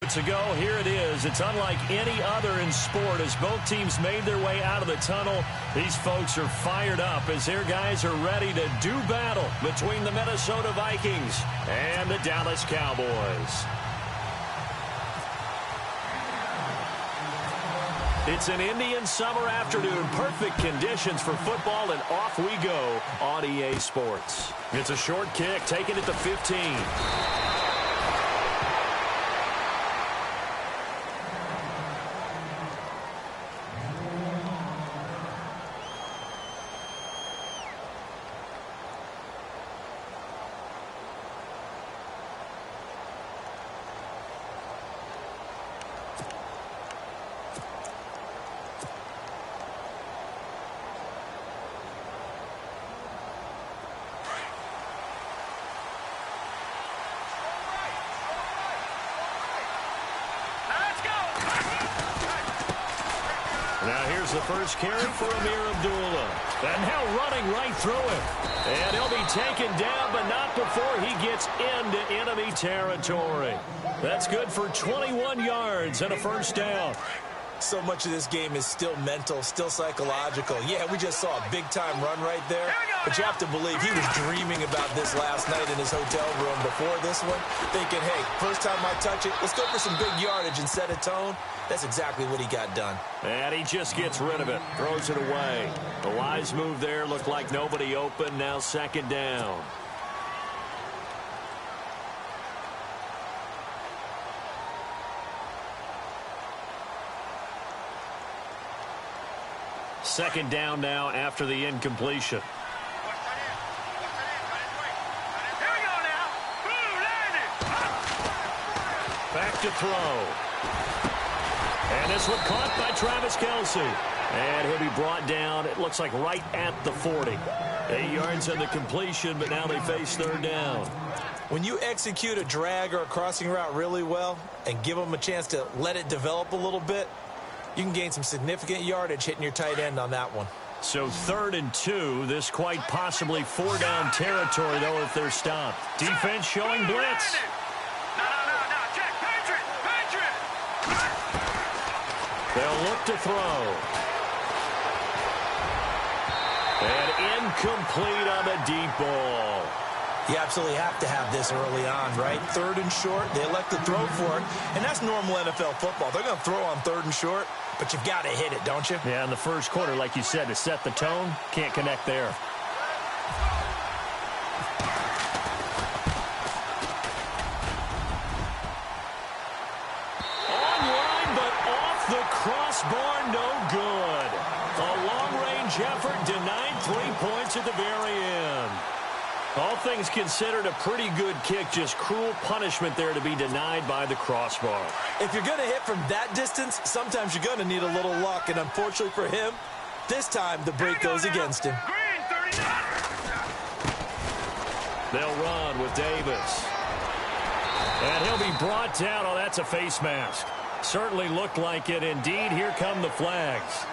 minutes ago, here it is. It's unlike any other in sport as both teams made their way out of the tunnel. These folks are fired up as their guys are ready to do battle between the Minnesota Vikings and the Dallas Cowboys. It's an Indian summer afternoon. Perfect conditions for football, and off we go on EA Sports. It's a short kick, taken at the 15. Now here's the first carry for Amir Abdullah. And now running right through him. And he'll be taken down, but not before he gets into enemy territory. That's good for 21 yards and a first down. So much of this game is still mental, still psychological. Yeah, we just saw a big-time run right there. But you have to believe he was dreaming about this last night in his hotel room before this one, thinking, hey, first time I touch it, let's go for some big yardage and set a tone. That's exactly what he got done. And he just gets rid of it, throws it away. The wise move there, looked like nobody open, now second down. Second down now after the incompletion. Back to throw. And this one caught by Travis Kelce. And he'll be brought down, it looks like right at the 40. 8 yards on the completion, but now they face third down. When you execute a drag or a crossing route really well and give them a chance to let it develop a little bit, you can gain some significant yardage hitting your tight end on that one. So 3rd and 2. This quite possibly 4-down territory, though, if they're stopped. Defense showing blitz. They'll look to throw. And incomplete on the deep ball. You absolutely have to have this early on, right? 3rd and short, they elect to throw for it, and that's normal NFL football. They're going to throw on 3rd and short, but you've got to hit it, don't you? Yeah, in the first quarter, like you said, to set the tone, can't connect there. Online, but off the crossbar, no good. A long-range effort denied 3 points at the very end. All things considered, a pretty good kick, just cruel punishment there to be denied by the crossbar. If you're going to hit from that distance, sometimes you're going to need a little luck, and unfortunately for him, this time the break goes against him. They'll run with Davis. And he'll be brought down. Oh, that's a face mask. Certainly looked like it. Indeed, here come the flags.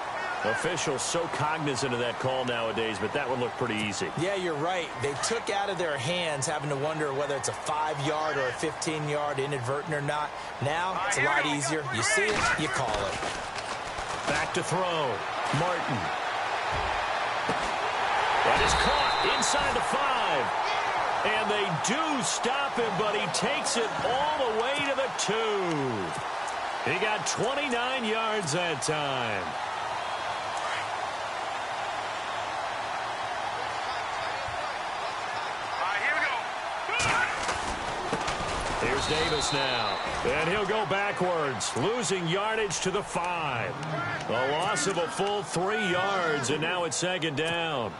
Officials so cognizant of that call nowadays, but that would look pretty easy. Yeah, you're right. They took out of their hands having to wonder whether it's a 5-yard or a 15-yard inadvertent or not. Now, it's a lot easier. You see it, you call it. Back to throw. Martin. That is caught inside the 5. And they do stop him, but he takes it all the way to the 2. He got 29 yards that time. Here's Davis now. And he'll go backwards, losing yardage to the 5. A loss of a full 3 yards, and now it's second down.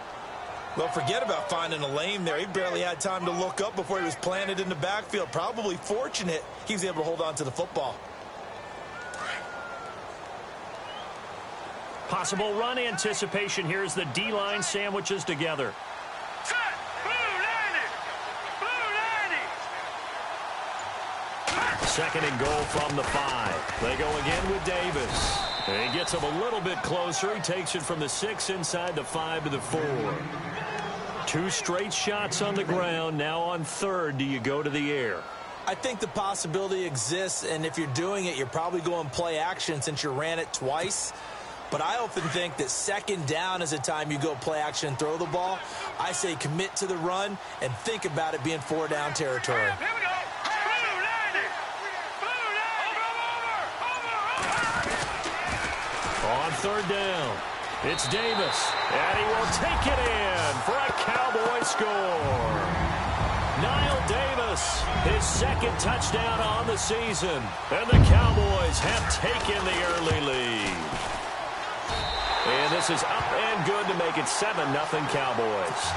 Well, forget about finding a lane there. He barely had time to look up before he was planted in the backfield. Probably fortunate he was able to hold on to the football. Possible run anticipation here as the D-line sandwiches together. Second and goal from the 5. They go again with Davis. And he gets him a little bit closer. He takes it from the 6 inside the 5 to the 4. 2 straight shots on the ground. Now on 3rd, do you go to the air? I think the possibility exists, and if you're doing it, you're probably going play action since you ran it twice. But I often think that second down is a time you go play action and throw the ball. I say commit to the run and think about it being 4-down territory. Here we go. Blue 90. Blue 90. On third down, it's Davis, and he will take it in for a Cowboy score. Niall Davis, his second touchdown on the season, and the Cowboys have taken the early lead. And this is up and good to make it 7-0 Cowboys.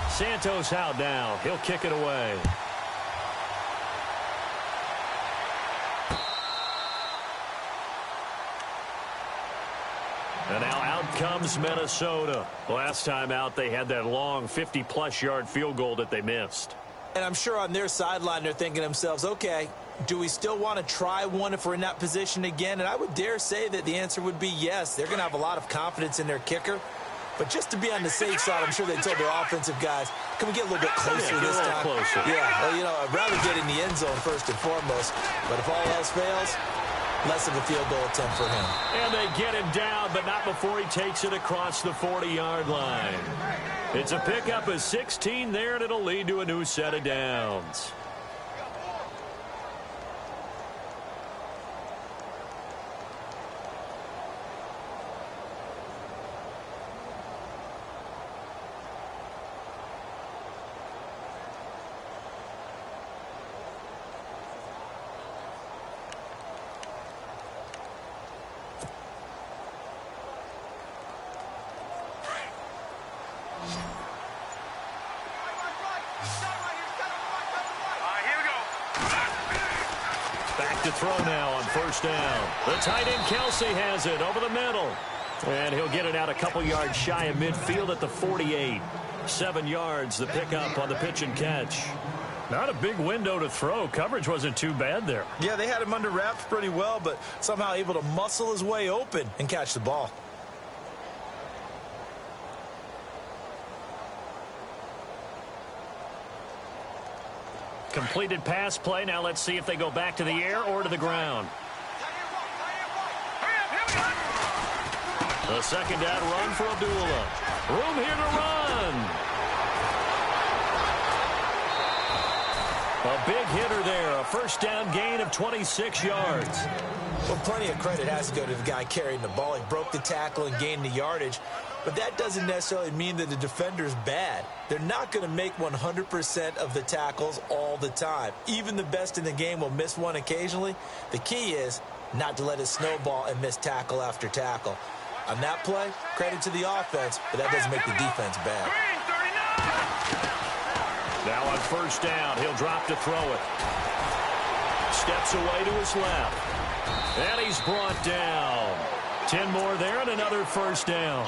Santos out now. He'll kick it away. And now out comes Minnesota. Last time out, they had that long 50-plus yard field goal that they missed. And I'm sure on their sideline they're thinking to themselves, okay, do we still want to try one if we're in that position again? And I would dare say that the answer would be yes. They're going to have a lot of confidence in their kicker. But just to be on the safe side, I'm sure they told their offensive guys, can we get a little bit closer this time? Closer. Yeah, well, you know, I'd rather get in the end zone first and foremost. But if all else fails, less of a field goal attempt for him. And they get him down, but not before he takes it across the 40-yard line. It's a pickup of 16 there, and it'll lead to a new set of downs. Back to throw now on first down. The tight end Kelsey has it over the middle. And he'll get it out a couple yards shy of midfield at the 48. 7 yards, the pickup on the pitch and catch. Not a big window to throw. Coverage wasn't too bad there. Yeah, they had him under wraps pretty well, but somehow able to muscle his way open and catch the ball. Completed pass play. Now let's see if they go back to the air or to the ground. The second down run for Abdullah. Room here to run. A big hitter there. A first down gain of 26 yards. Well, plenty of credit has to go to the guy carrying the ball. He broke the tackle and gained the yardage. But that doesn't necessarily mean that the defender's bad. They're not going to make 100% of the tackles all the time. Even the best in the game will miss one occasionally. The key is not to let it snowball and miss tackle after tackle. On that play, credit to the offense, but that doesn't make the defense bad. Now on first down, he'll drop to throw it. Steps away to his left. And he's brought down. 10 more there and another first down.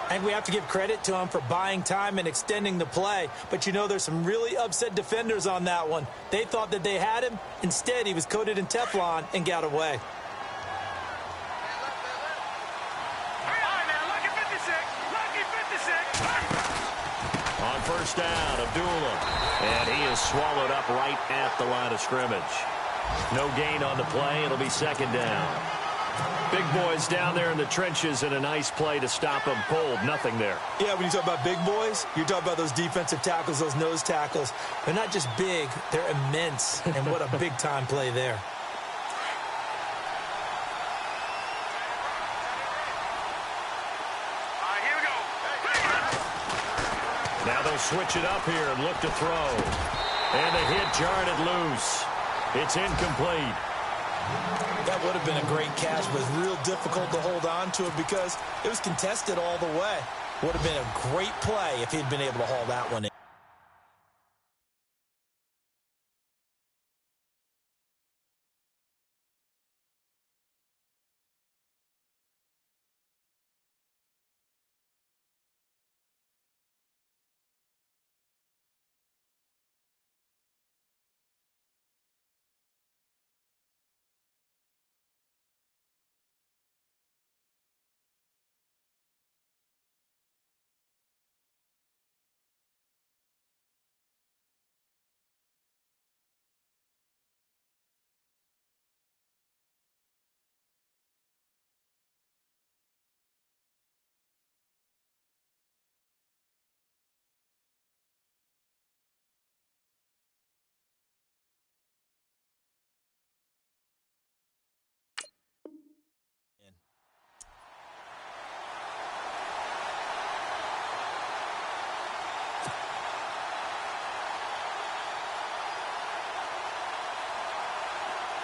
And we have to give credit to him for buying time and extending the play. But, you know, there's some really upset defenders on that one. They thought that they had him. Instead, he was coated in Teflon and got away. On first down, Abdullah. And he is swallowed up right at the line of scrimmage. No gain on the play. It'll be second down. Big boys down there in the trenches, and a nice play to stop them cold. Nothing there. Yeah, when you talk about big boys, you're talking about those defensive tackles, those nose tackles. They're not just big, they're immense. And what a big-time play there. Now they'll switch it up here and look to throw. And the hit jarred it loose. It's incomplete. That would have been a great catch, but it's real difficult to hold on to it because it was contested all the way. Would have been a great play if he'd been able to haul that one in.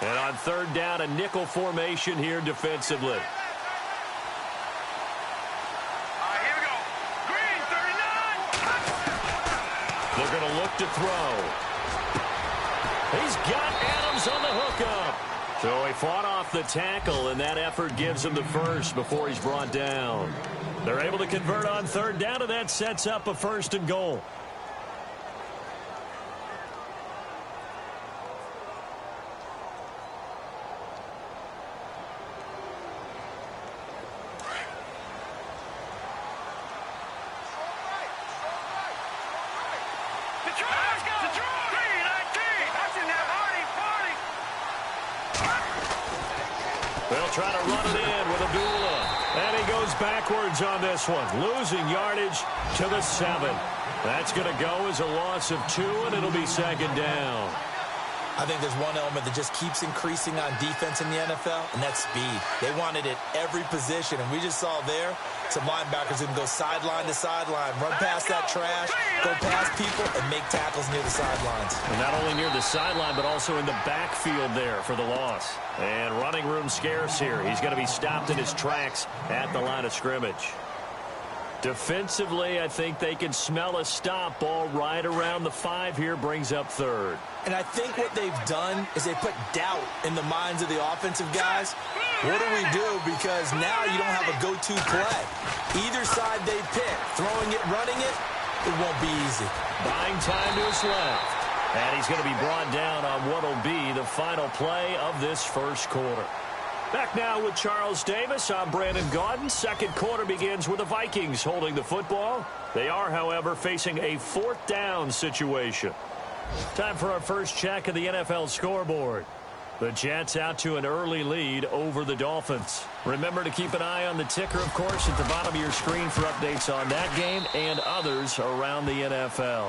And on third down, a nickel formation here defensively. All right, here we go. Green, 39. They're going to look to throw. He's got Adams on the hookup. So he fought off the tackle, and that effort gives him the first before he's brought down. They're able to convert on third down, and that sets up a 1st and goal. They'll try to run it in with Abdullah. And he goes backwards on this one, losing yardage to the 7. That's going to go as a loss of 2, and it'll be 2nd down. I think there's one element that just keeps increasing on defense in the NFL, and that's speed. They want it at every position, and we just saw there some linebackers who can go sideline to sideline, run past that trash, go past people, and make tackles near the sidelines. And not only near the sideline, but also in the backfield there for the loss. And running room scarce here. He's going to be stopped in his tracks at the line of scrimmage. Defensively, I think they can smell a stop. Ball right around the 5 here, brings up 3rd. And I think what they've done is they put doubt in the minds of the offensive guys. What do we do? Because now you don't have a go-to play. Either side they pick, throwing it, running it, it won't be easy. Buying time to his left. And he's going to be brought down on what will be the final play of this first quarter. Back now with Charles Davis. I'm Brandon Gaudin. Second quarter begins with the Vikings holding the football. They are, however, facing a 4th down situation. Time for our first check of the NFL scoreboard. The Jets out to an early lead over the Dolphins. Remember to keep an eye on the ticker, of course, at the bottom of your screen for updates on that game and others around the NFL.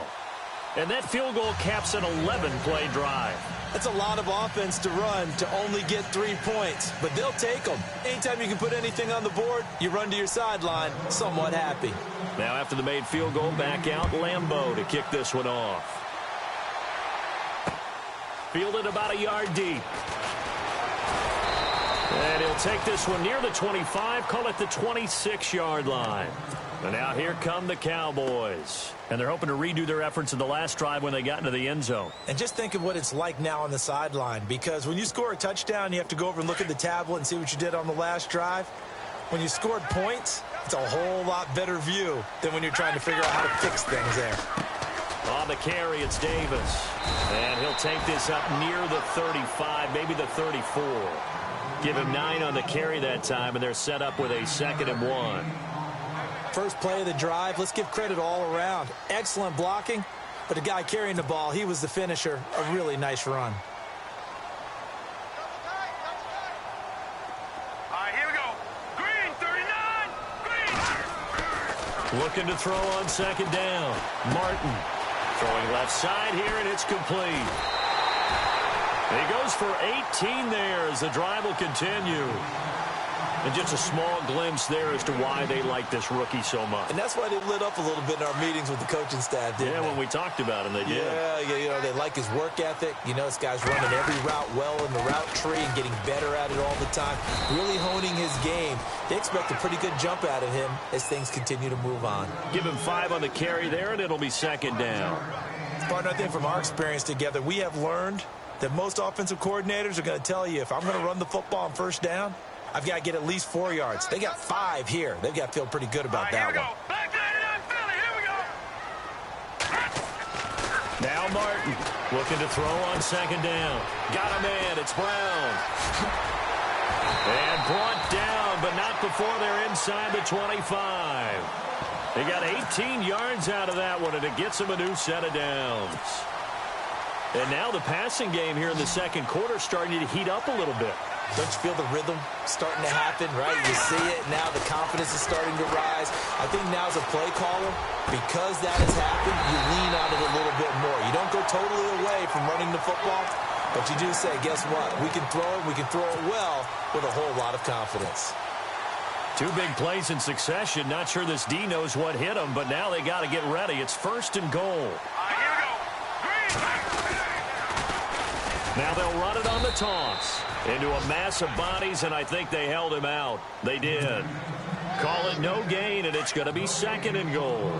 And that field goal caps an 11-play drive. That's a lot of offense to run to only get 3 points, but they'll take them. Anytime you can put anything on the board, you run to your sideline somewhat happy. Now after the made field goal, back out Lambeau to kick this one off. Fielded about a yard deep. And he'll take this one near the 25, call it the 26-yard line. And now here come the Cowboys. And they're hoping to redo their efforts in the last drive when they got into the end zone. And just think of what it's like now on the sideline, because when you score a touchdown, you have to go over and look at the tablet and see what you did on the last drive. When you scored points, it's a whole lot better view than when you're trying to figure out how to fix things there. On the carry, it's Davis. And he'll take this up near the 35, maybe the 34. Give him 9 on the carry that time, and they're set up with a 2nd and 1. First play of the drive, let's give credit all around. Excellent blocking, but the guy carrying the ball, he was the finisher. A really nice run. All right, here we go. Green, 39. Green. Looking to throw on 2nd down. Martin throwing left side here, and it's complete. He goes for 18 there as the drive will continue. And just a small glimpse there as to why they like this rookie so much. And that's why they lit up a little bit in our meetings with the coaching staff, didn't they? When we talked about him, they did. Yeah, you know, they like his work ethic. You know, this guy's running every route well in the route tree and getting better at it all the time. Really honing his game. They expect a pretty good jump out of him as things continue to move on. Give him 5 on the carry there, and it'll be 2nd down. Partner, I think from our experience together, we have learned that most offensive coordinators are going to tell you, if I'm going to run the football on 1st down, I've got to get at least 4 yards. They got 5 here. They've got to feel pretty good about that one. Back 99 Philly. Here we go. Now Martin looking to throw on 2nd down. Got a man. It's Brown. And brought down, but not before they're inside the 25. They got 18 yards out of that one, and it gets them a new set of downs. And now the passing game here in the second quarter starting to heat up a little bit. Don't you feel the rhythm starting to happen, right? You see it. Now the confidence is starting to rise. I think now as a play caller, because that has happened, you lean on it a little bit more. You don't go totally away from running the football, but you do say, guess what? We can throw it. We can throw it well with a whole lot of confidence. 2 big plays in succession. Not sure this D knows what hit him, but now they got to get ready. It's 1st and goal. All right, here we go. Green. Now they'll run it on the toss. Into a mass of bodies, and I think they held him out. They did. Call it no gain, and it's going to be 2nd and goal.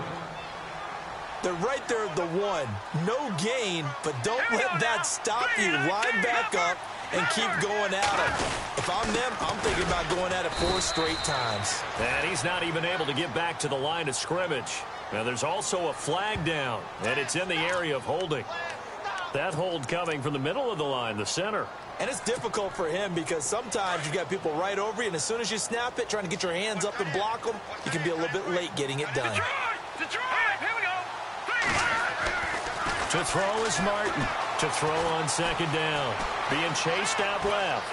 They're right there at the 1. No gain, but don't let that stop you. Line back up and keep going at it. If I'm them, I'm thinking about going at it 4 straight times. And he's not even able to get back to the line of scrimmage. Now there's also a flag down, and it's in the area of holding. That hold coming from the middle of the line, the center. And it's difficult for him because sometimes you got people right over you, and as soon as you snap it, trying to get your hands up and block them, you can be a little bit late getting it done. Detroit, here we go. To throw is Martin. To throw on 2nd down. Being chased out left.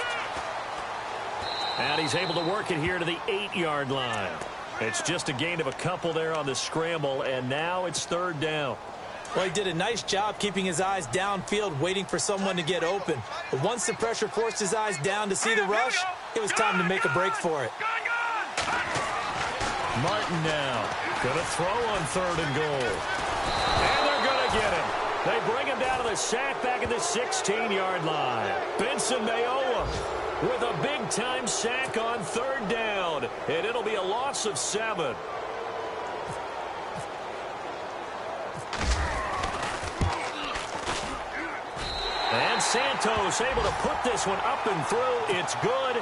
And he's able to work it here to the 8-yard line. It's just a gain of a couple there on the scramble, and now it's 3rd down. Well, he did a nice job keeping his eyes downfield, waiting for someone to get open. But once the pressure forced his eyes down to see the rush, it was time to make a break for it. Martin now. Going to throw on 3rd and goal. And they're going to get him. They bring him down to the sack back at the 16-yard line. Benson Mayowa with a big-time sack on 3rd down. And it'll be a loss of 7. And Santos able to put this one up and through. It's good.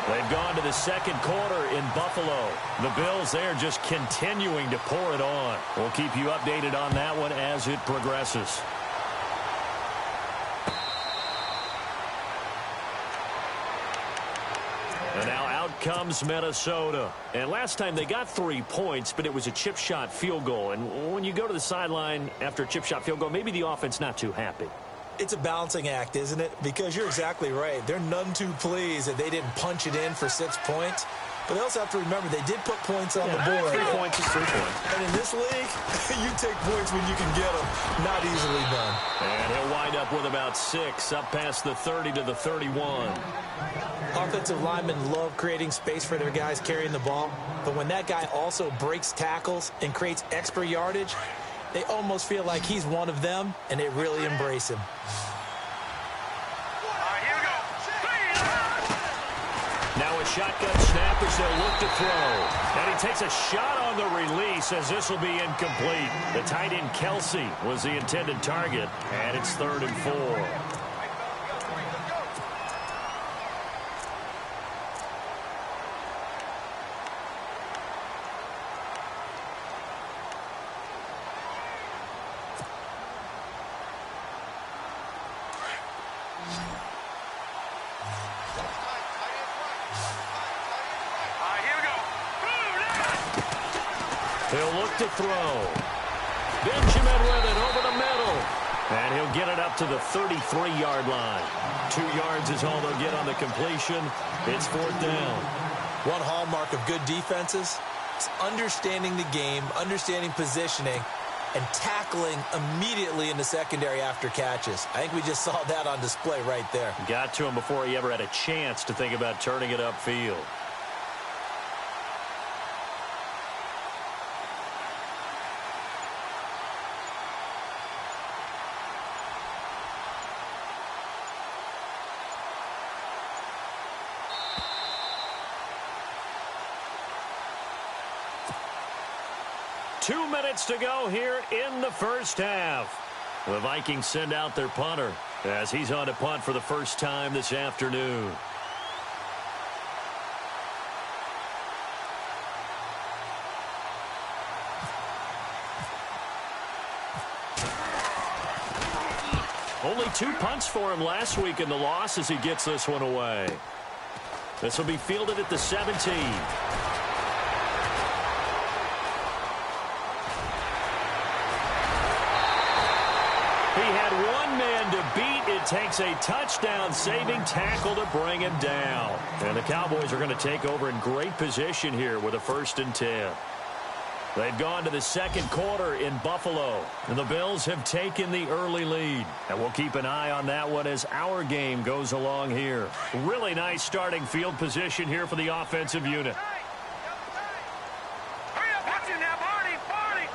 They've gone to the 2nd quarter in Buffalo. The Bills there just continuing to pour it on. We'll keep you updated on that one as it progresses. And now out comes Minnesota. And last time they got 3 points, but it was a chip shot field goal. And when you go to the sideline after a chip shot field goal, maybe the offense not too happy. It's a balancing act, isn't it? Because you're exactly right. They're none too pleased that they didn't punch it in for 6 points. But they also have to remember they did put points on the board. 3 points is 3 points. And in this league, you take points when you can get them. Not easily done. And he'll wind up with about 6, up past the 30 to the 31. Offensive linemen love creating space for their guys carrying the ball. But when that guy also breaks tackles and creates extra yardage, they almost feel like he's one of them, and they really embrace him. Here we go. Now a shotgun snap as they'll look to throw. And he takes a shot on the release as this will be incomplete. The tight end Kelsey was the intended target, and it's 3rd and 4. He'll look to throw. Benjamin with it over the middle. And he'll get it up to the 33-yard line. 2 yards is all they'll get on the completion. It's 4th down. One hallmark of good defenses is understanding the game, understanding positioning, and tackling immediately in the secondary after catches. I think we just saw that on display right there. Got to him before he ever had a chance to think about turning it upfield. Two minutes to go here in the first half. The Vikings send out their punter as he's on to punt for the first time this afternoon. Only 2 punts for him last week in the loss as he gets this one away. This will be fielded at the 17. He had one man to beat. It takes a touchdown-saving tackle to bring him down. And the Cowboys are going to take over in great position here with a 1st and 10. They've gone to the 2nd quarter in Buffalo. And the Bills have taken the early lead. And we'll keep an eye on that one as our game goes along here. Really nice starting field position here for the offensive unit. Hurry up, watch it now, Barney.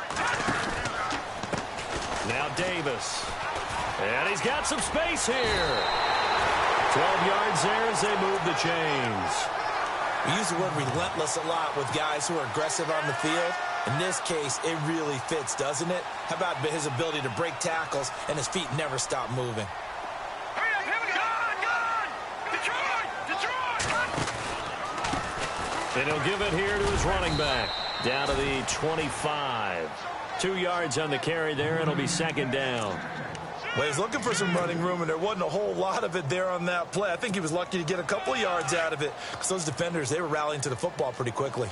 Now Davis. And he's got some space here. 12 yards there as they move the chains. We use the word relentless a lot with guys who are aggressive on the field. In this case, it really fits, doesn't it? How about his ability to break tackles and his feet never stop moving? Hurry up, here we go. Gone! Detroit! Detroit! And he'll give it here to his running back. Down to the 25. 2 yards on the carry there. It'll be second down. Well, he was looking for some running room, and there wasn't a whole lot of it there on that play. I think he was lucky to get a couple of yards out of it because those defenders, they were rallying to the football pretty quickly.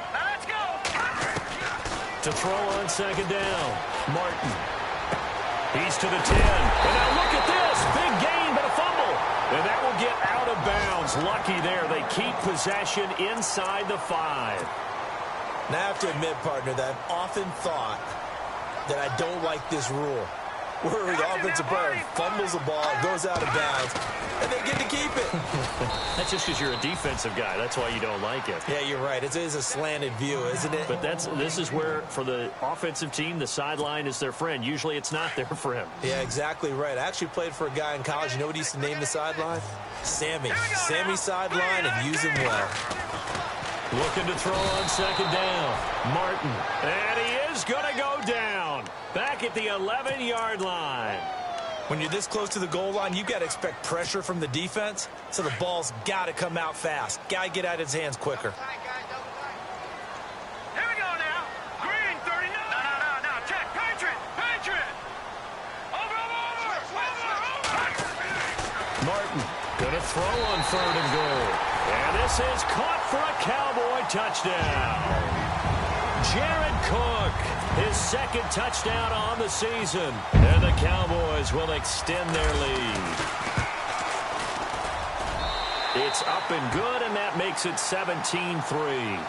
Let's go! To throw on second down. Martin. He's to the 10. And now look at this. Big gain, but a fumble. And that will get out of bounds. Lucky there. They keep possession inside the 5. Now, I have to admit, partner, that I've often thought that I don't like this rule, where the offensive player fumbles the ball, goes out of bounds, and they get to keep it. That's just because you're a defensive guy. That's why you don't like it. Yeah, you're right. It is a slanted view, isn't it? But this is where, for the offensive team, the sideline is their friend. Usually it's not their friend. Yeah, exactly right. I actually played for a guy in college. You know what he used to name the sideline? Sammy. Sammy sideline, and use him well. Looking to throw on second down. Martin. And he is going to go down. Back at the 11-yard line. When you're this close to the goal line, you've got to expect pressure from the defense, so the ball's got to come out fast. Got to get out of his hands quicker. Here we go now. Green, 39. No. Check. Patriot. Over. Martin going to throw on third and goal. And this is caught for a Cowboy touchdown. Jared Cook, his second touchdown on the season. And the Cowboys will extend their lead. It's up and good, and that makes it 17-3.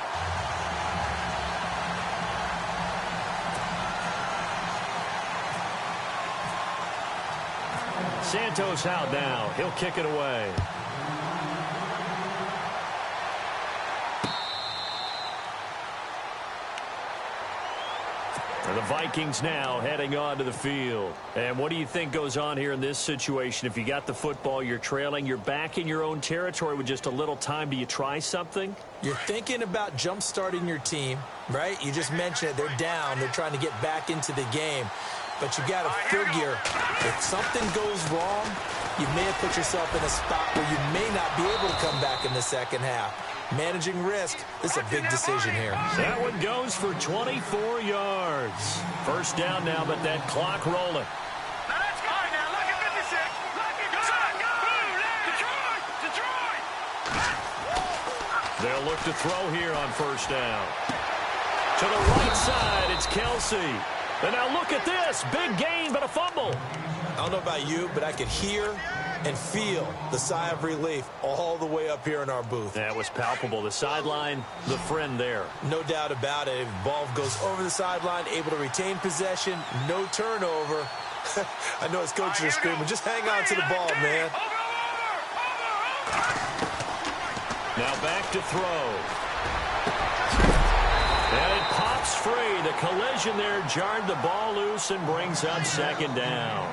Santos out now. He'll kick it away. The Vikings now heading onto the field. And what do you think goes on here in this situation? If you got the football, you're trailing, you're back in your own territory with just a little time. Do you try something? You're thinking about jump-starting your team, right? You just mentioned it. They're down. They're trying to get back into the game. But you got to figure if something goes wrong, you may have put yourself in a spot where you may not be able to come back in the second half. Managing risk, this is a big decision here. That one goes for 24 yards. First down now, but that clock rolling. Now let's go. Now look at 56. Look at Detroit. They'll look to throw here on first down. To the right side, it's Kelsey. And now look at this. Big gain, but a fumble. I don't know about you, but I could hear and feel the sigh of relief all the way up here in our booth. That was palpable. The sideline, the friend there. No doubt about it. If the ball goes over the sideline, able to retain possession, no turnover. I know his coaches are screaming, just hang on to the ball, man. Now back to throw. And it pops free. The collision there jarred the ball loose and brings up second down.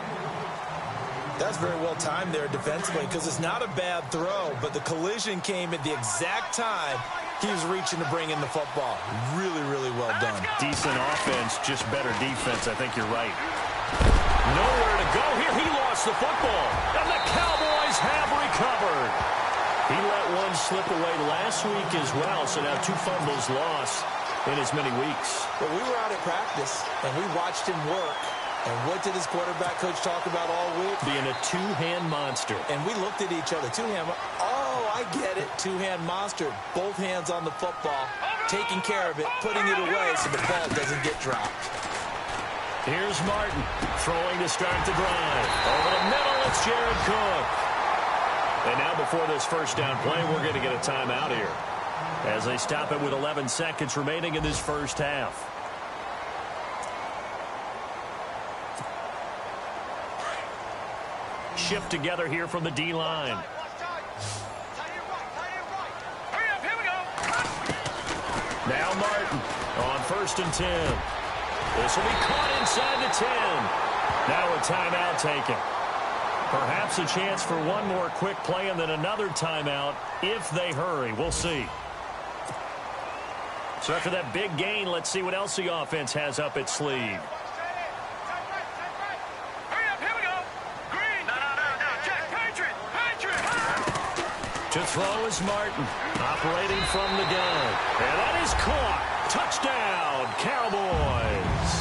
That's very well timed there defensively because it's not a bad throw, but the collision came at the exact time he was reaching to bring in the football. Really, really well done. Decent offense, just better defense. I think you're right. Nowhere to go here. He lost the football, and the Cowboys have recovered. He let one slip away last week as well, so now 2 fumbles lost in as many weeks. But we were out at practice, and we watched him work. And what did his quarterback coach talk about all week? Being a two-hand monster. And we looked at each other. Two-hand. Oh, I get it. Two-hand monster. Both hands on the football, taking care of it, putting it away so the ball doesn't get dropped. Here's Martin throwing to start the drive. Over the middle, it's Jared Cook. And now before this first down play, we're going to get a timeout here as they stop it with 11 seconds remaining in this first half. Shift together here from the D-line. Hurry up, here we go. Now Martin on 1st and 10. This will be caught inside the 10. Now a timeout taken. Perhaps a chance for one more quick play and then another timeout if they hurry. We'll see. So after that big gain, let's see what else the offense has up its sleeve. Hurry up, here we go. Green. No. Check. Patriot. To throw is Martin, operating from the gun. And that is caught. Touchdown, Cowboys.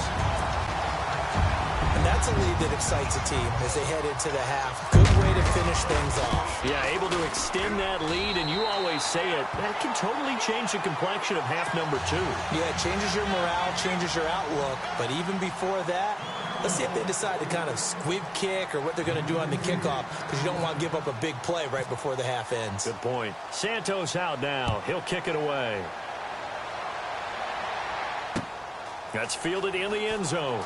And that's a lead that excites a team as they head into the half. Good way to finish things off. Yeah, able to extend that lead, and you always say it, that can totally change the complexion of half number 2. Yeah, it changes your morale, changes your outlook. But even before that, let's see if they decide to kind of squib kick or what they're going to do on the kickoff, because you don't want to give up a big play right before the half ends. Good point. Santos out now. He'll kick it away. That's fielded in the end zone.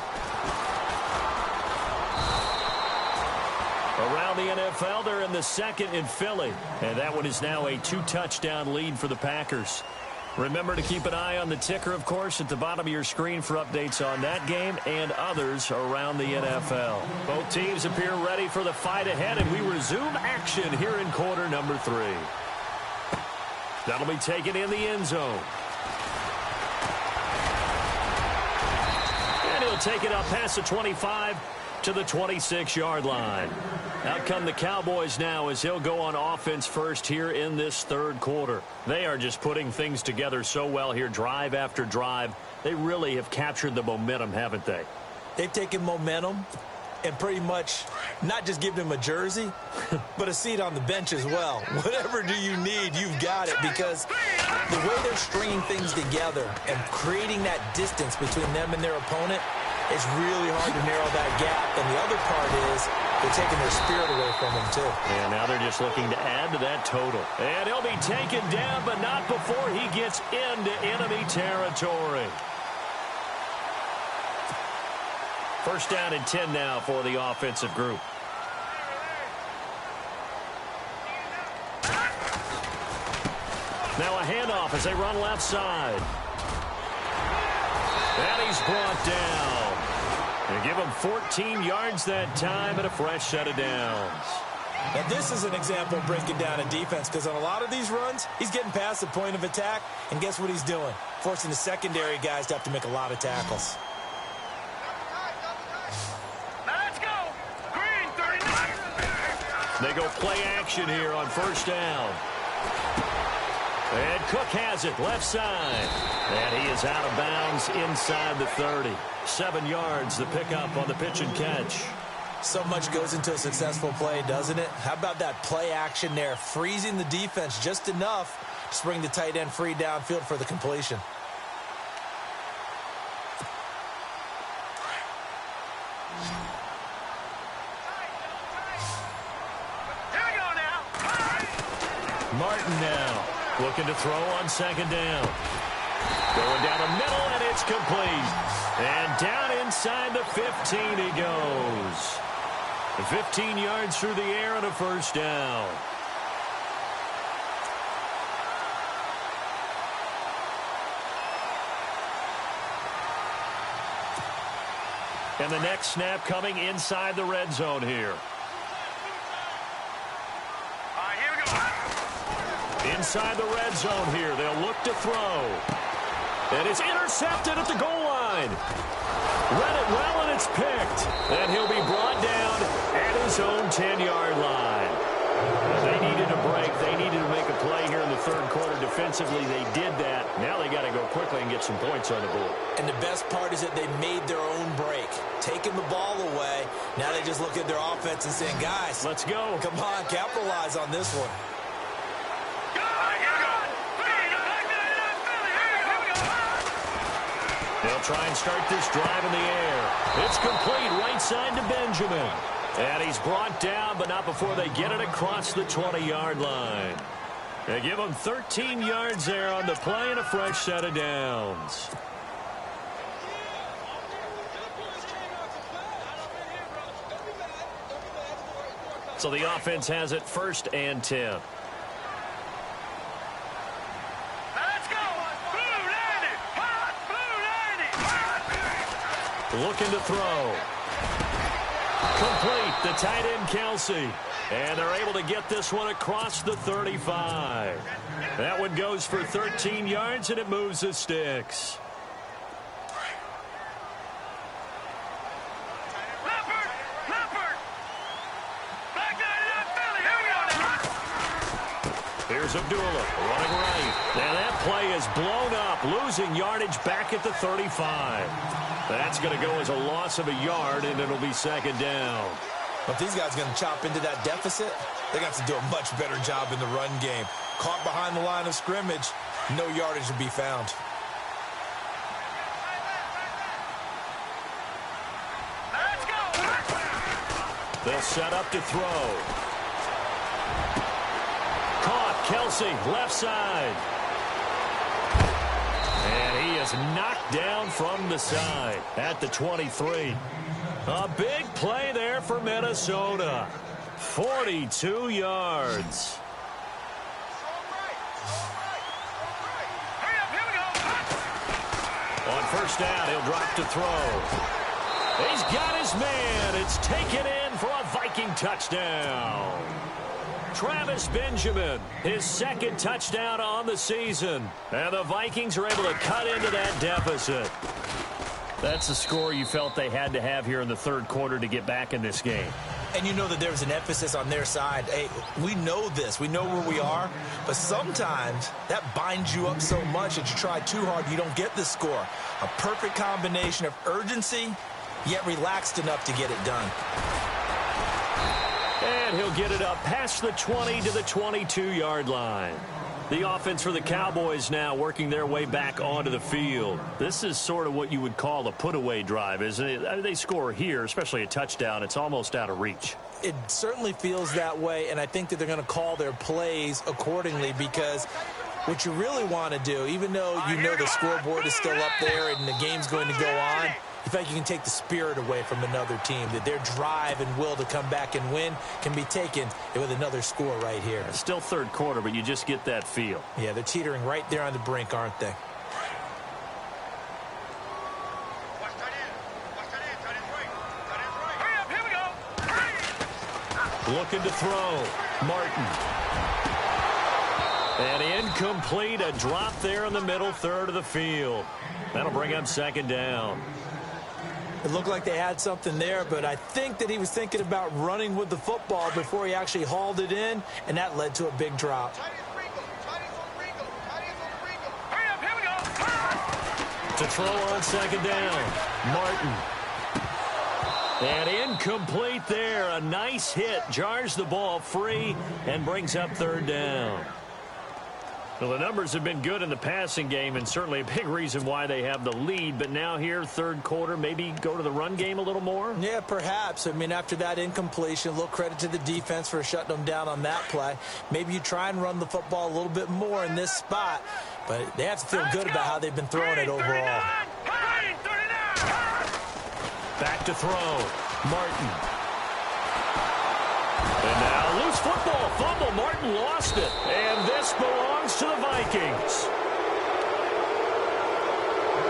Around the NFL, they're in the second in Philly. And that one is now a 2-touchdown lead for the Packers. Remember to keep an eye on the ticker, of course, at the bottom of your screen for updates on that game and others around the NFL. Both teams appear ready for the fight ahead, and we resume action here in quarter number 3. That'll be taken in the end zone. And he'll take it up past the 25 to the 26-yard line. Out come the Cowboys now as he'll go on offense first here in this third quarter. They are just putting things together so well here, drive after drive. They really have captured the momentum, haven't they? They've taken momentum and pretty much not just given him a jersey, but a seat on the bench as well. Whatever do you need, you've got it, because the way they're stringing things together and creating that distance between them and their opponent, it's really hard to narrow that gap. And the other part is they're taking their spirit away from them, too. And now they're just looking to add to that total. And he'll be taken down, but not before he gets into enemy territory. First down and 10 now for the offensive group. Now a handoff as they run left side. And he's brought down. They give him 14 yards that time and a fresh set of downs. Now this is an example of breaking down a defense, because on a lot of these runs, he's getting past the point of attack, and guess what he's doing? Forcing the secondary guys to have to make a lot of tackles. Now let's go. Green, 39. They go play action here on first down. And Cook has it left side. And he is out of bounds inside the 30. 7 yards, the pickup on the pitch and catch. So much goes into a successful play, doesn't it? How about that play action there, freezing the defense just enough to bring the tight end free downfield for the completion. Here we go now. Martin now looking to throw on second down. Going down the middle, and it's complete. And down inside the 15 he goes. 15 yards through the air and a first down. And the next snap coming inside the red zone here. All right, here we go. Inside the red zone here, they'll look to throw. And it's intercepted at the goal line. Read it well, and it's picked. And he'll be brought down at his own 10-yard line. They needed a break. They needed to make a play here in the third quarter. Defensively, they did that. Now they got to go quickly and get some points on the board. And the best part is that they made their own break, taking the ball away. Now they just look at their offense and saying, guys, let's go. Come on, capitalize on this one. They'll try and start this drive in the air. It's complete right side to Benjamin. And he's brought down, but not before they get it across the 20-yard line. They give him 13 yards there on the play and a fresh set of downs. So the offense has it first and 10. Looking to throw. Complete, the tight end Kelsey. And they're able to get this one across the 35. That one goes for 13 yards, and it moves the sticks. Here's Abdullah running right. And that play is blown up, losing yardage back at the 35. That's going to go as a loss of a yard, and it'll be second down. If these guys are going to chop into that deficit, they're going to have to do a much better job in the run game. Caught behind the line of scrimmage, no yardage to be found. Let's go. They'll set up to throw. Caught, Kelsey, left side. And he is knocked down from the side at the 23. A big play there for Minnesota. 42 yards. On first down, he'll drop to throw. He's got his man. It's taken in for a Viking touchdown. Travis Benjamin, his second touchdown on the season. And the Vikings are able to cut into that deficit. That's the score you felt they had to have here in the third quarter to get back in this game. And you know that there was an emphasis on their side. Hey, we know this. We know where we are. But sometimes that binds you up so much that you try too hard, you don't get the score. A perfect combination of urgency, yet relaxed enough to get it done. And he'll get it up past the 20 to the 22-yard line. The offense for the Cowboys now working their way back onto the field. This is sort of what you would call a put-away drive, isn't it? They score here, especially a touchdown. It's almost out of reach. It certainly feels that way, and I think that they're going to call their plays accordingly because what you really want to do, even though you know the scoreboard is still up there and the game's going to go on, in fact, you can take the spirit away from another team, that their drive and will to come back and win can be taken with another score right here. It's still third quarter, but you just get that feel. Yeah, they're teetering right there on the brink, aren't they? Looking to throw. Martin. And incomplete, a drop there in the middle third of the field. That'll bring up second down. It looked like they had something there, but I think that he was thinking about running with the football before he actually hauled it in, and that led to a big drop. To throw on second down. Martin. And incomplete there. A nice hit. Jars the ball free and brings up third down. Well, the numbers have been good in the passing game and certainly a big reason why they have the lead. But now here, third quarter, maybe go to the run game a little more? Yeah, perhaps. I mean, after that incompletion, a little credit to the defense for shutting them down on that play. Maybe you try and run the football a little bit more in this spot. But they have to feel good about how they've been throwing it overall. Back to throw. Martin. And now loose football. Fumble. Martin lost it. And this belongs to the Vikings.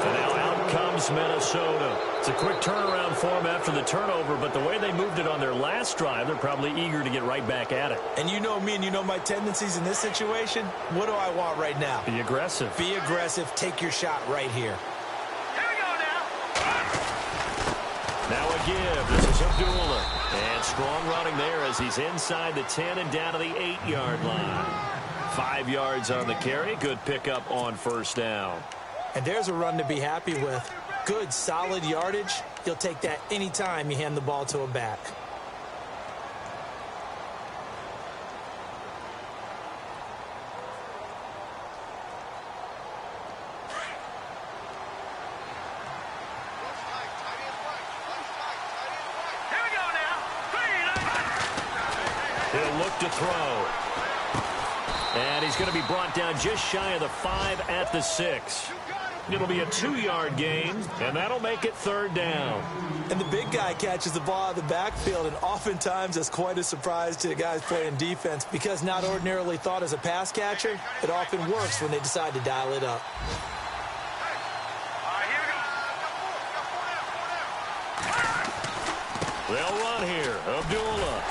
And now out comes Minnesota. It's a quick turnaround for them after the turnover, but the way they moved it on their last drive, they're probably eager to get right back at it. And you know me and you know my tendencies in this situation. What do I want right now? Be aggressive. Be aggressive. Take your shot right here. Now a give. This is Abdullah. And strong running there as he's inside the 10 and down to the 8-yard line. 5 yards on the carry. Good pickup on first down. And there's a run to be happy with. Good, solid yardage. You'll take that anytime you hand the ball to a back. He'll look to throw. And he's going to be brought down just shy of the 5 at the 6. It'll be a 2-yard gain, and that'll make it third down. And the big guy catches the ball out of the backfield, and oftentimes that's quite a surprise to the guys playing defense because not ordinarily thought as a pass catcher, it often works when they decide to dial it up. They'll run here. Abdullah.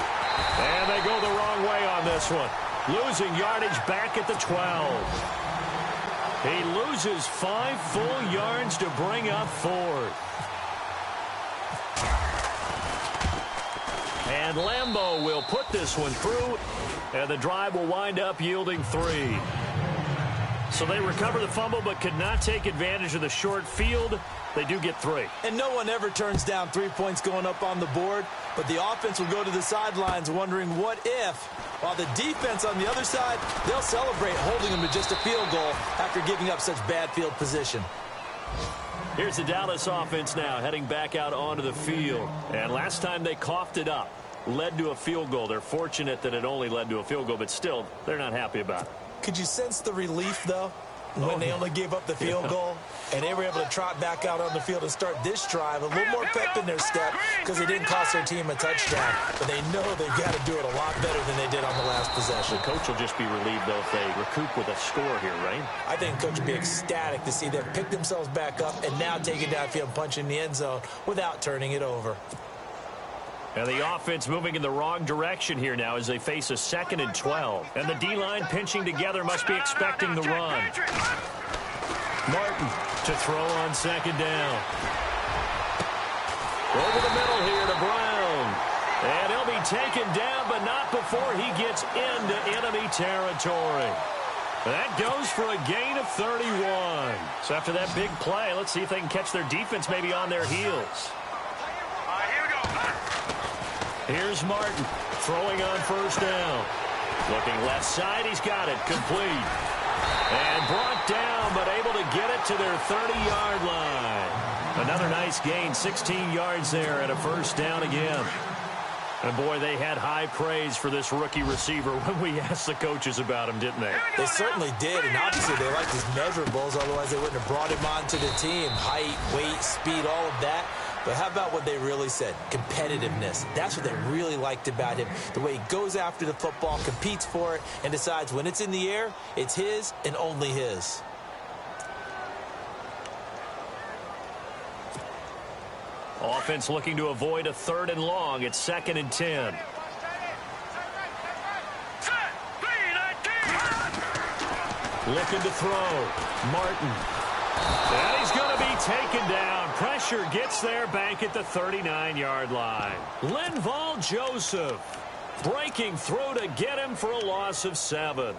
And they go the wrong way on this one. Losing yardage back at the 12. He loses 5 full yards to bring up 4th. And Lambeau will put this one through, and the drive will wind up yielding 3. So they recover the fumble but could not take advantage of the short field. They do get 3. And no one ever turns down 3 points going up on the board, but the offense will go to the sidelines wondering what if, while the defense on the other side, they'll celebrate holding them to just a field goal after giving up such bad field position. Here's the Dallas offense now heading back out onto the field. And last time they coughed it up, led to a field goal. They're fortunate that it only led to a field goal, but still, they're not happy about it. Could you sense the relief, though, when they only gave up the field goal and they were able to trot back out on the field and start this drive a little more pep in their step because they didn't cost their team a touchdown, but they know they've got to do it a lot better than they did on the last possession. The coach will just be relieved, though, if they recoup with a score here, right? I think the coach will be ecstatic to see them pick themselves back up and now take it downfield and punch in the end zone without turning it over. And the offense moving in the wrong direction here now as they face a 2nd and 12. And the D-line pinching together must be expecting the run. Martin to throw on 2nd down. Over the middle here to Brown. And he'll be taken down, but not before he gets into enemy territory. That goes for a gain of 31. So after that big play, let's see if they can catch their defense maybe on their heels. Here's Martin throwing on 1st down. Looking left side, he's got it. Complete. And brought down, but able to get it to their 30-yard line. Another nice gain, 16 yards there and a 1st down again. And, boy, they had high praise for this rookie receiver when we asked the coaches about him, didn't they? They certainly did, and obviously they liked his measurables, otherwise they wouldn't have brought him onto the team. Height, weight, speed, all of that. But how about what they really said? Competitiveness. That's what they really liked about him. The way he goes after the football, competes for it, and decides when it's in the air, it's his and only his. Offense looking to avoid a 3rd and long. It's 2nd and 10. Looking to throw. Martin. And he's going to be taken down. Pressure gets there back at the 39-yard line. Linval Joseph breaking through to get him for a loss of 7.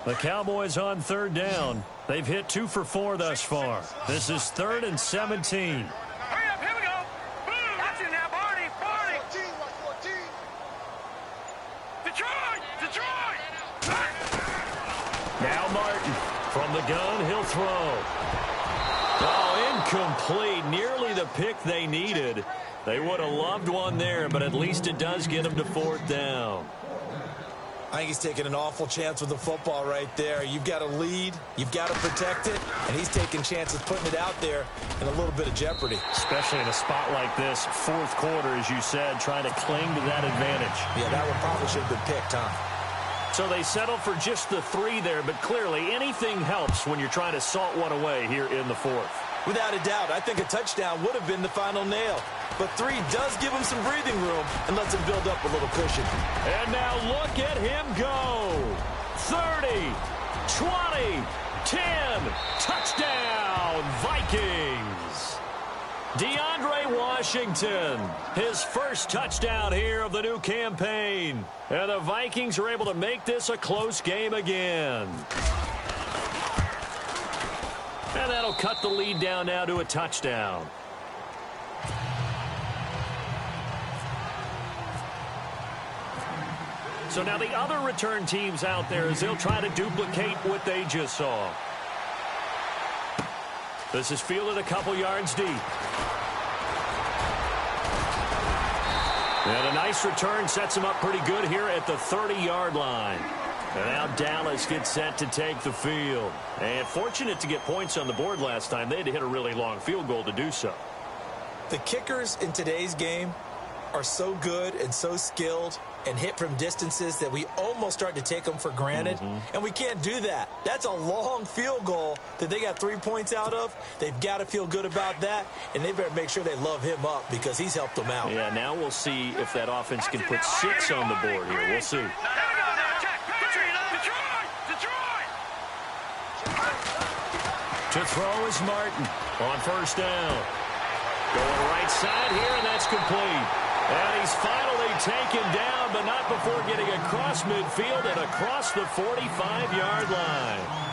The Cowboys on 3rd down. They've hit 2 for 4 thus far. This is 3rd and 17. Hurry up, here we go. Boom, that's it now, Barney. Detroit! Now Martin from the gun, he'll throw. Oh, incomplete. Nearly the pick they needed. They would have loved one there, but at least it does get them to 4th down. I think he's taking an awful chance with the football right there. You've got to lead, you've got to protect it, and he's taking chances putting it out there in a little bit of jeopardy. Especially in a spot like this, 4th quarter, as you said, trying to cling to that advantage. Yeah, that one probably should have been picked, huh? So they settle for just the 3 there, but clearly anything helps when you're trying to salt one away here in the 4th. Without a doubt, I think a touchdown would have been the final nail. But 3 does give him some breathing room and lets him build up a little cushion. And now look at him go. 30, 20, 10, touchdown, Vikings. DeAndre Washington, his first touchdown here of the new campaign. And the Vikings are able to make this a close game again. And that'll cut the lead down now to a touchdown. So now the other return teams out there as they'll try to duplicate what they just saw. This is fielded a couple yards deep. And a nice return sets him up pretty good here at the 30-yard line. And now Dallas gets set to take the field. And fortunate to get points on the board last time. They had to hit a really long field goal to do so. The kickers in today's game are so good and so skilled and hit from distances that we almost start to take them for granted. And we can't do that. That's a long field goal that they got 3 points out of. They've got to feel good about that, and they better make sure they love him up because he's helped them out. Yeah, now we'll see if that offense can put 6 on the board here. We'll see. To throw is Martin on first down. Going right side here, and that's complete. And he's finally taken down, but not before getting across midfield and across the 45-yard line.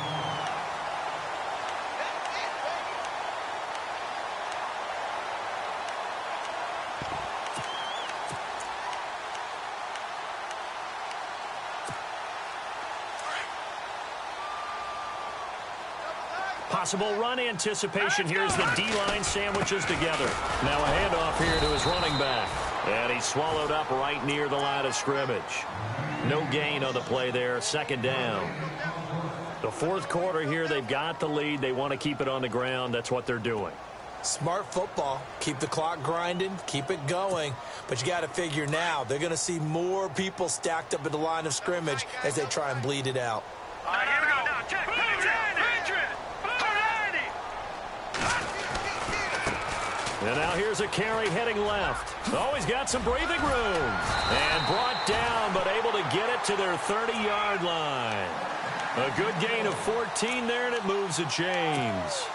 Possible run anticipation here as the D-line sandwiches together. Now a handoff here to his running back. And he's swallowed up right near the line of scrimmage. No gain on the play there. Second down. The fourth quarter here, they've got the lead. They want to keep it on the ground. That's what they're doing. Smart football. Keep the clock grinding. Keep it going. But you got to figure now they're going to see more people stacked up at the line of scrimmage as they try and bleed it out. All right, here we go. Now, check. And now here's a carry heading left. Oh, he's got some breathing room. And brought down, but able to get it to their 30-yard line. A good gain of 14 there, and it moves the chains.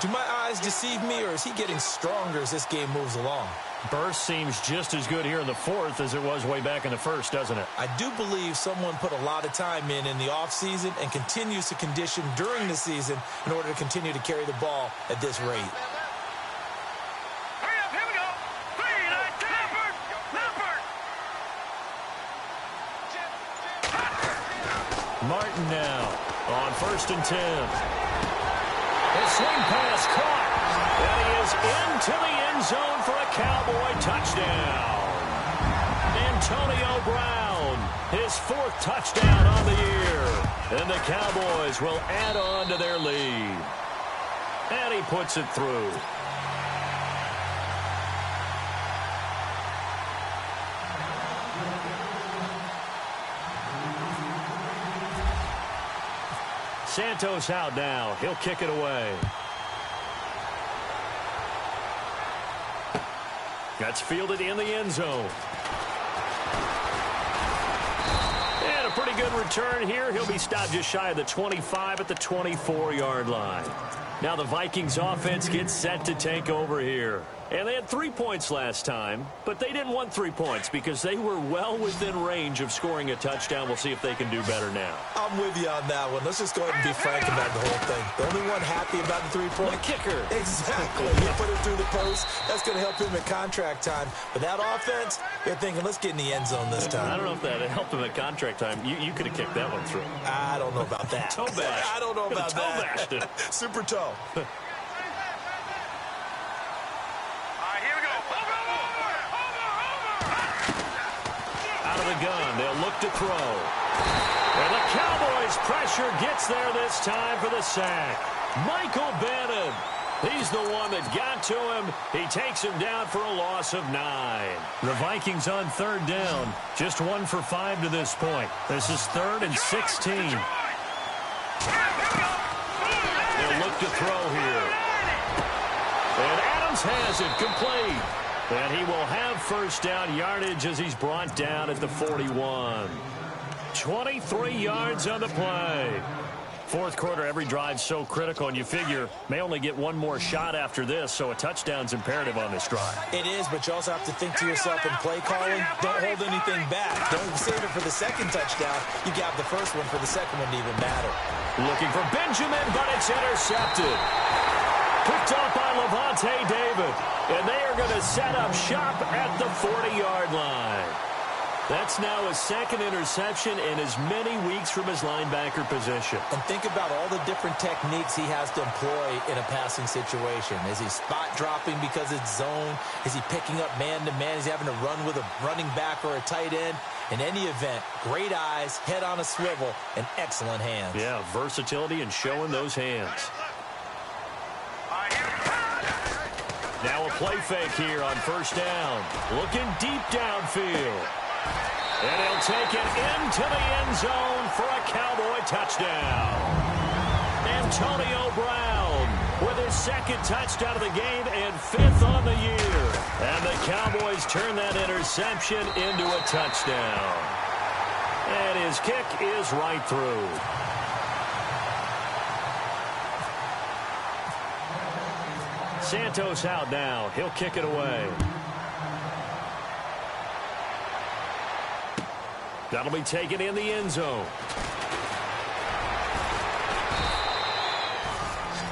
Do my eyes deceive me, or is he getting stronger as this game moves along? Burst seems just as good here in the fourth as it was way back in the first, doesn't it? I do believe someone put a lot of time in the offseason and continues to condition during the season in order to continue to carry the ball at this rate. Martin now on 1st and 10. A swing pass caught. And he is into the end zone for a Cowboy touchdown. Antonio Brown, his 4th touchdown on the year. And the Cowboys will add on to their lead. And he puts it through. Santos out now. He'll kick it away. That's fielded in the end zone. And a pretty good return here. He'll be stopped just shy of the 25 at the 24-yard line. Now the Vikings offense gets set to take over here. And they had 3 points last time, but they didn't want 3 points because they were well within range of scoring a touchdown. We'll see if they can do better now. I'm with you on that one. Let's just go ahead and be frank about the whole thing. The only one happy about the 3-point? The kicker. Exactly. You put it through the post. That's going to help him at contract time. But that offense, they're thinking, let's get in the end zone this time. I don't know if that helped him at contract time. You could have kicked that one through. I don't know about that. Toe bash. I don't know about toe that. Bashed it. Super toe. Out of the gun, they'll look to throw. And the Cowboys' pressure gets there this time for the sack. Michael Bannon, he's the one that got to him. He takes him down for a loss of 9. The Vikings on 3rd down, just 1 for 5 to this point. This is 3rd and 16. They'll look to throw here. And Adams has it complete. And he will have first down yardage as he's brought down at the 41. 23 yards on the play. Fourth quarter, every drive's so critical, and you figure may only get one more shot after this, so a touchdown's imperative on this drive. It is, but you also have to think to yourself in play calling, don't hold anything back. Don't save it for the second touchdown. You got the first one for the second one to even matter. Looking for Benjamin, but it's intercepted. Picked off by Levante David. And they are going to set up shop at the 40-yard line. That's now his 2nd interception in as many weeks from his linebacker position. And think about all the different techniques he has to employ in a passing situation. Is he spot dropping because it's zone? Is he picking up man-to-man? Is he having to run with a running back or a tight end? In any event, great eyes, head on a swivel, and excellent hands. Yeah, versatility and showing those hands. Now a play fake here on first down. Looking deep downfield. And he'll take it into the end zone for a Cowboy touchdown. Antonio Brown with his second touchdown of the game and fifth on the year. And the Cowboys turn that interception into a touchdown. And his kick is right through. Santos out now. He'll kick it away. That'll be taken in the end zone.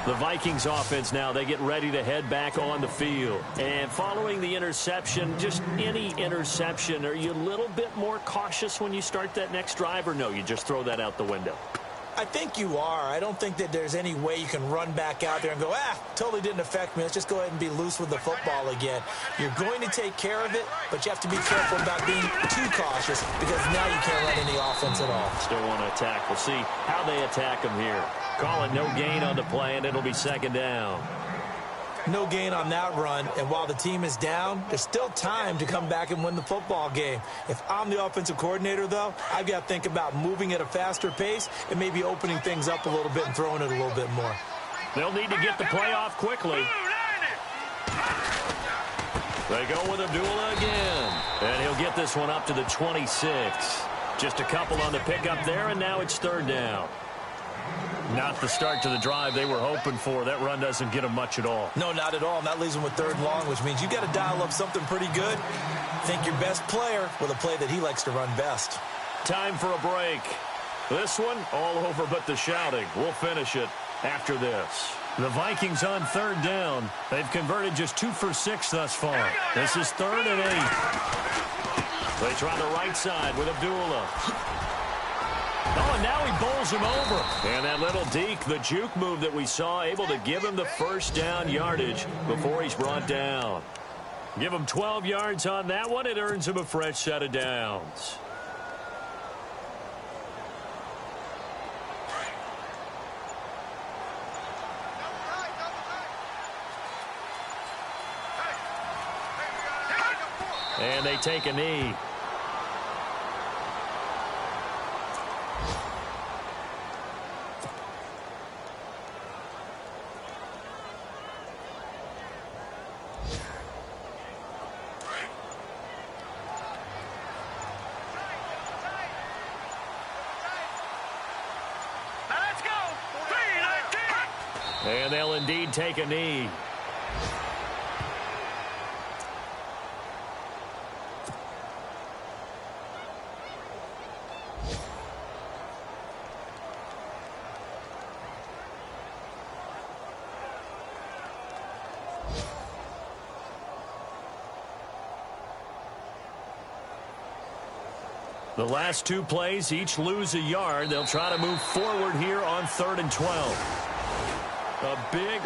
The Vikings offense now, they get ready to head back on the field. And following the interception, just any interception, are you a little bit more cautious when you start that next drive, or no, you just throw that out the window? I think you are. I don't think that there's any way you can run back out there and go, totally didn't affect me. Let's just go ahead and be loose with the football again. You're going to take care of it, but you have to be careful about being too cautious because now you can't run any offense at all. Still want to attack. We'll see how they attack them here. Call it no gain on the play, and it'll be second down. No gain on that run, and while the team is down, there's still time to come back and win the football game. If I'm the offensive coordinator, though, I've got to think about moving at a faster pace and maybe opening things up a little bit and throwing it a little bit more. They'll need to get the play off quickly. They go with Abdullah again, and he'll get this one up to the 26. Just a couple on the pickup there, and now it's third down. Not the start to the drive they were hoping for. That run doesn't get them much at all. No, not at all. And that leaves them with third and long, which means you've got to dial up something pretty good. Think your best player with a play that he likes to run best. Time for a break. This one, all over but the shouting. We'll finish it after this. The Vikings on third down. They've converted just 2 for 6 thus far. This is 3rd and 8. They try the right side with Abdullah. Oh, and now he bowls him over. And that little deke, the juke move that we saw, able to give him the first down yardage before he's brought down. Give him 12 yards on that one. It earns him a fresh set of downs. And they take a knee. And they'll indeed take a knee. The last 2 plays, each lose a yard. They'll try to move forward here on 3rd and 12. A big